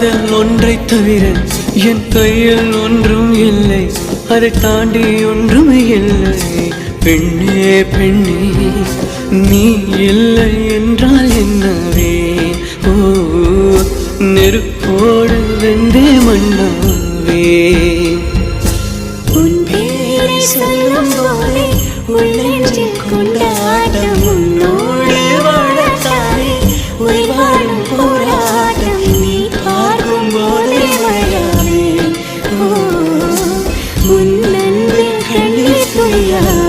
காதல் ஒன்றை தவிர என் கையில் ஒன்றும் இல்லை, அதை தாண்டி ஒன்றும் இல்லை. பெண்ணே பெண்ணே நீ இல்லை என்றால் என்னவே? ஓ நெருப்போடு வெந்தே மண்ணாவே. உன் பேரை சொல்லும் போதே உள்ளெஞ்சில் கொண்டாட்டம், உன்னோடு வாழத்தானே உயிர் வாழும் போராட்டம். நீ பார்க்கும் போதே மழையாவே, ஓ உன் அன்பில் கண்ணீர் துளியாவே.